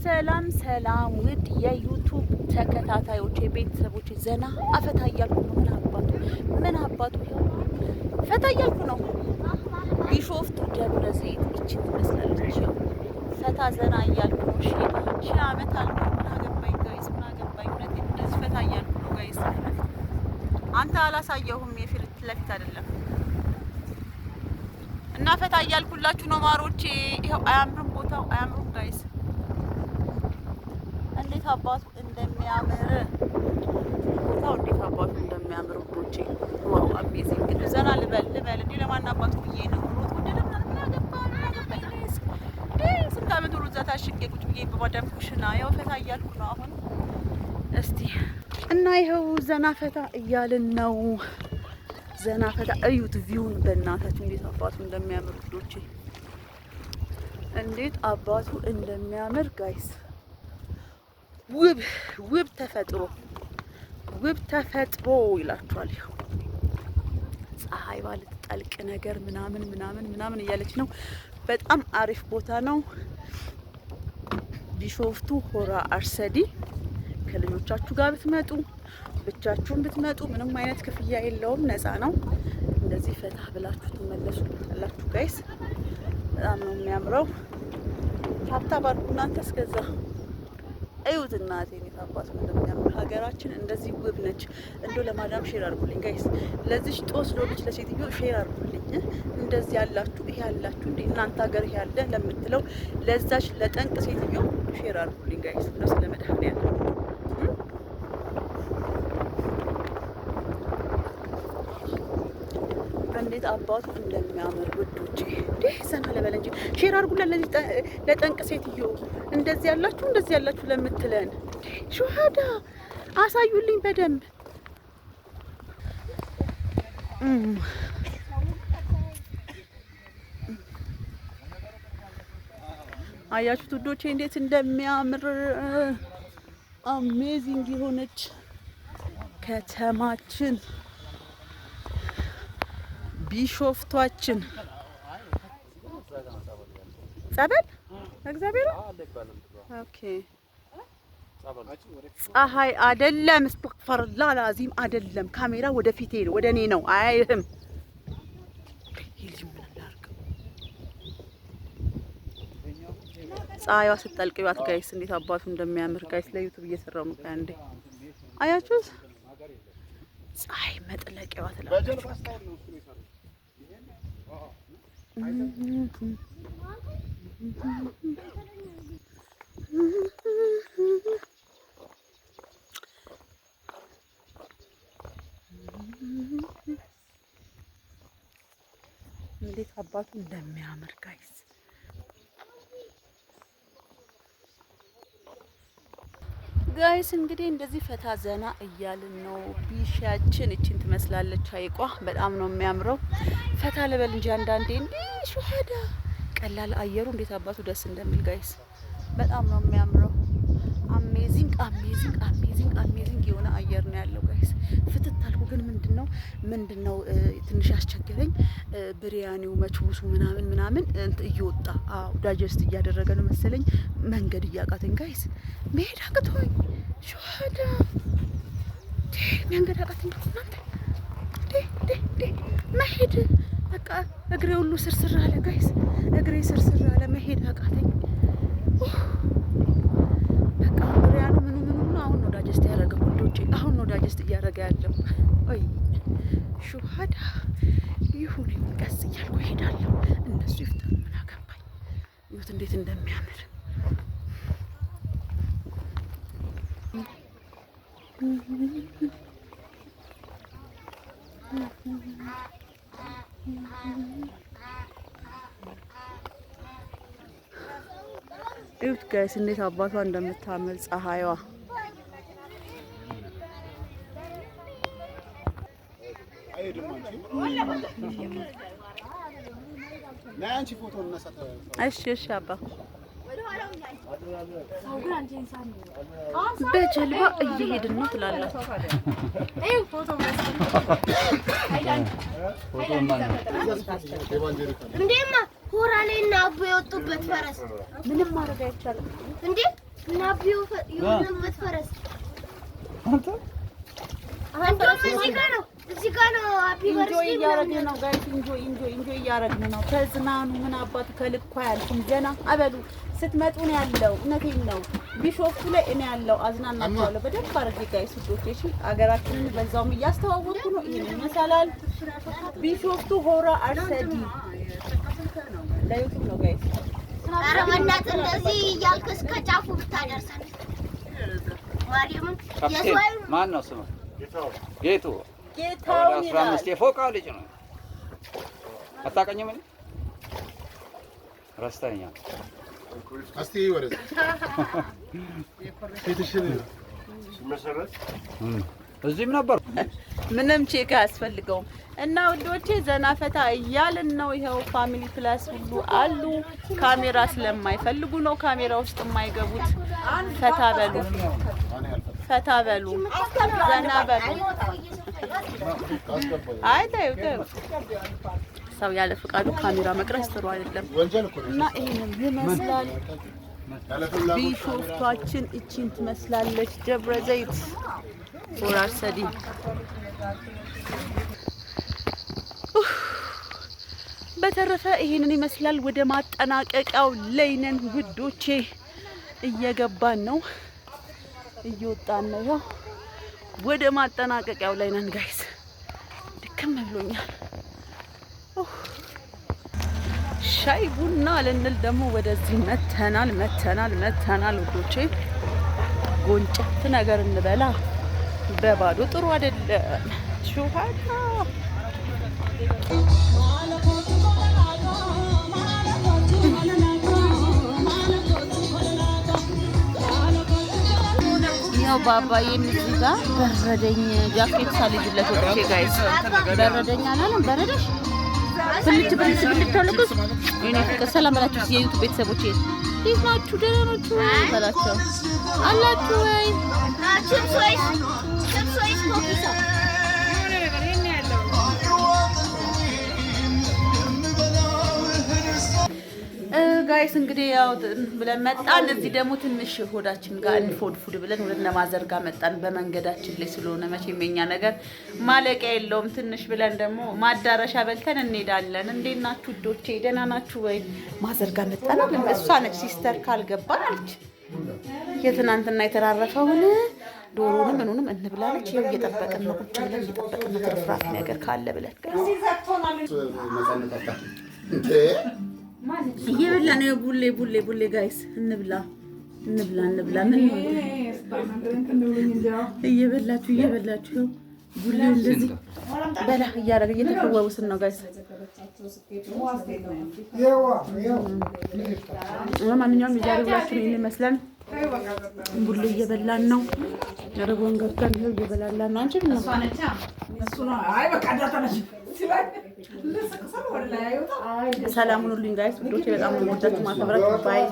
ሰላም ሰላም ውድ የዩቱብ ተከታታዮች ቤተሰቦች ዘና አፈታ እያልኩ ነው። ምን አባቱ ፈታ እያልኩ ነው። ቢሾፍቱ ደብረ ዘይት እቺ ትመስላለች። ፈታ ዘና እያልኩ ነው። ሺህ ዓመት አልኩ። ምን አገባኝ ጋይስ፣ ምን አገባኝ። እውነቴን እንደዚህ ፈታ እያልኩ ነው ጋይስ። አንተ አላሳየሁም፣ የፊት ለፊት አይደለም እና ፈታ እያልኩላችሁ ነው ማሮቼ። ይኸው አያምርም ቦታው? አያምርም ጋይስ? እንዴት አባቱ እንደሚያምር ቦታው፣ እንዴት አባቱ እንደሚያምር ቦቼ። ዋው አሜዚንግ። ግን ዘና ልበል እንዴ? ለማን አባቱ ብዬ ነው ሮት ወደደ ምን አገባኝ ጋይስ። ስንት ዓመት ሁሉ እዛ ታሽጌ ቁጭ ብዬ በማዳም ኩሽና ያው ፈታ እያልኩ ነው አሁን። እስቲ እና ይኸው ዘና ፈታ እያልን ነው። ዘና ፈታ እዩት። ቪውን በእናታችሁ እንዴት አባቱ እንደሚያምር ውዶቼ፣ እንዴት አባቱ እንደሚያምር ጋይስ። ውብ ተፈጥሮ ይላችኋል። ይኸው ፀሐይ ባልትጠልቅ ነገር ምናምን እያለች ነው። በጣም አሪፍ ቦታ ነው። ቢሾፍቱ ሆራ አርሰዲ ከልጆቻችሁ ጋር ብትመጡ ብቻችሁን ብትመጡ ምንም አይነት ክፍያ የለውም፣ ነፃ ነው። እንደዚህ ፈታ ብላችሁ ትመለሱላችሁ ጋይስ። በጣም ነው የሚያምረው። ታብታብ አድርጉ እናንተ እስከዛ እዩት። እናቴ ነው አባቱ እንደሚያምር። ሀገራችን እንደዚህ ውብ ነች። እንዶ ለማዳም ሼር አድርጉልኝ ጋይስ። ለዚህ ጦስ ሎልች ለሴትዮ ሼር አድርጉልኝ። እንደዚህ ያላችሁ ይሄ ያላችሁ እንዴ እናንተ ሀገር ይሄ ያለ ለምትለው ለዛች ለጠንቅ ሴትዮ ሼር አድርጉልኝ ጋይስ። ነው ስለመድኃኒዓለም እንዴት አባቱ እንደሚያምር ውዶቼ። ዘና ለበለ እንጂ ሼር አድርጉልን ለዚህ ለጠንቅ ሴትዮ። እንደዚህ ያላችሁ ለምትለን ሹሃዳ አሳዩልኝ በደንብ። አያችሁት ውዶቼ እንዴት እንደሚያምር አሜዚንግ የሆነች ከተማችን ቢሾፍቷችን። ጸበል እግዚአብሔር ኦኬ። ፀሐይ አይደለም እስተግፈሩላህ ላዚም አይደለም። ካሜራ ወደ ፊቴ ነው፣ ወደ እኔ ነው። አይህም ፀሐይዋ ስትጠልቅ ይዋት ጋይስ። እንዴት አባቱ እንደሚያምር ጋይስ። ለዩቲዩብ እየሰራው ነው። አንዴ አያችሁት? ፀሐይ መጥለቂያዋ ትላለች። እንዴት አባቱ እንደሚያምር ጋይስ። ጋይስ እንግዲህ እንደዚህ ፈታ ዘና እያልን ነው። ቢሻችን እቺን ትመስላለች ሀይቋ። በጣም ነው የሚያምረው። ፈታ ልበል እንጂ አንዳንዴ እንዴ ሹሃዳ ቀላል አየሩ እንዴት አባቱ ደስ እንደሚል ጋይስ። በጣም ነው የሚያምረው። አሜዚንግ የሆነ አየር ነው ያለው ጋይስ። ፍትት አልኩ። ግን ምንድነው ትንሽ ያስቸገረኝ ብሪያኒው መችቡሱ ምናምን እየወጣ ዳጀስት እያደረገ ነው መሰለኝ። መንገድ እያቃተኝ ጋይስ፣ መሄድ አቅቶኝ ሹሃዳ መንገድ አቃተኝ እናንተ። መሄድ በቃ እግሬ ሁሉ ስርስር አለ ጋይስ። እግሬ ስርስር አለ፣ መሄድ አቃተኝ። በቃ ብሪያኑ ምኑ አሁን ነው ዳጀስት ያደረገው ውዶቼ። አሁን ነው ዳጀስት እያደረገ ያለው። ወይ ሹሃዳ ይሁን፣ ቀስ እያልኩ እሄዳለሁ። እነሱ ይፍጠሩ፣ ምን አገባኝ። ይሁት እንዴት እንደሚያምር እዩት ጋይስ፣ እንዴት አባቷ እንደምታምር ፀሐይዋ። እሺ አባ በጀልባ እየሄድን ነው ትላላችሁ። እንዴማ ሆራ ላይ እና አቦ የወጡበት ፈረስ ምንም ማድረግ አይቻልም እንዴ? ናቢው የሆነበት ፈረስ አንተ እዚህ ጋር ነው አቢ ኢንጆይ እያደረግን ነው ጋይስ። ኢንጆይ እያደረግን ነው። ተዝናኑ። ምን አባቱ ከልኳ ያልኩም ዘና አበሉ። ስትመጡ ነው ያለው። እውነቴን ነው። ቢሾፍቱ ላይ እኔ ያለው አዝናናችኋለሁ በደንብ አድርጌ ጋይስ። ውዶቼ እሺ፣ አገራችንን በዛውም እያስተዋወቅኩ ነው። ይሄን ይመስላል ቢሾፍቱ ሆራ አርሰዲ ለዩቱብ ነው ጋይስ። ኧረ በእናትህ እንደዚህ እያልክ እስከ ጫፉ ብታደርሰን ማርያምን። ማን ነው ስሙ? ጌታው 15 የፎቅ ልጅ ነው። አታውቀኝም? እኔ ረስተኸኛል። እስቲ ወረደ እዚህም ነበር። ምንም ቼክ አያስፈልገውም። እና ውዶቼ ዘና ፈታ እያልን ነው። ይኸው ፋሚሊ ፕላስ ሁሉ አሉ። ካሜራ ስለማይፈልጉ ነው ካሜራ ውስጥ የማይገቡት። ፈታ በሉ፣ ዘና በሉ። አይ ተይው ሰው ያለ ፍቃዱ ካሜራ መቅረጽ ጥሩ አይደለም። እና ይሄንን ይመስላል ቢሾፍቷችን። እቺን ትመስላለች ደብረ ዘይት ሆራ አርሰዲ። በተረፈ ይሄንን ይመስላል። ወደ ማጠናቀቂያው ላይ ነን ውዶቼ፣ እየገባን ነው፣ እየወጣን ነው። ያው ወደ ማጠናቀቂያው ላይ ነን ጋይስ። ድክም ብሎኛል። ሻይ ቡና ልንል ደግሞ ወደዚህ መተናል ውዶቼ። ጎንጨት ነገር እንበላ። በባዶ ጥሩ አይደለም። ሹሃታ ያው ባባዬ እዚህ ጋር በረደኝ ጃኬት ሳልይዝለት ወጥቼ ጋይስ። በረደኝ አላለም። በረደሽ ብልጭ ተለኩስ። እኔ ፍቅር ሰላም በላችሁ የዩቲዩብ ቤተሰቦቼ። እንዴት ናችሁ? ደህና ናችሁ በላችሁ አላችሁ ወይ? ጋይስ እንግዲህ ያው ብለን መጣን። እዚህ ደግሞ ትንሽ ሆዳችን ጋር እንፎድፉድ ብለን ወደ ነማዘር ጋር መጣን። በመንገዳችን ላይ ስለሆነ መቼም የኛ ነገር ማለቂያ የለውም። ትንሽ ብለን ደግሞ ማዳረሻ በልተን እንሄዳለን። እንዴት ናችሁ ዶቼ? ደህና ናችሁ ወይ? ማዘር ጋር መጣን። እሷ ነች ሲስተር ካልገባን አለች። የትናንትና የተራረፈውን ዶሮንም ምኑንም እንብላለች። ይኸው እየጠበቅን ነው፣ ቁጭ ብለን እየጠበቅን ነው። ትርፍራፊ ነገር ካለ ብለን እየበላ ነው። ቡሌ ጋይስ እንብላ። ምን እየበላችሁ ቡሌው እንደዚህ በላ እያደረገ እየተፈወስን ነው ጋይስ። ለማንኛውም የዛሬ ውሏችን ይሄን ይመስላል። ቡሌ እየበላን ነው። ረቦን ገብተን ይኸው እየበላን ነው። አንቺ ምን ነው ሰላም ሁኑልኝ ጋይስ። ውዶቼ በጣም ነው የምወዳችሁ ማከብራችሁ። ባይ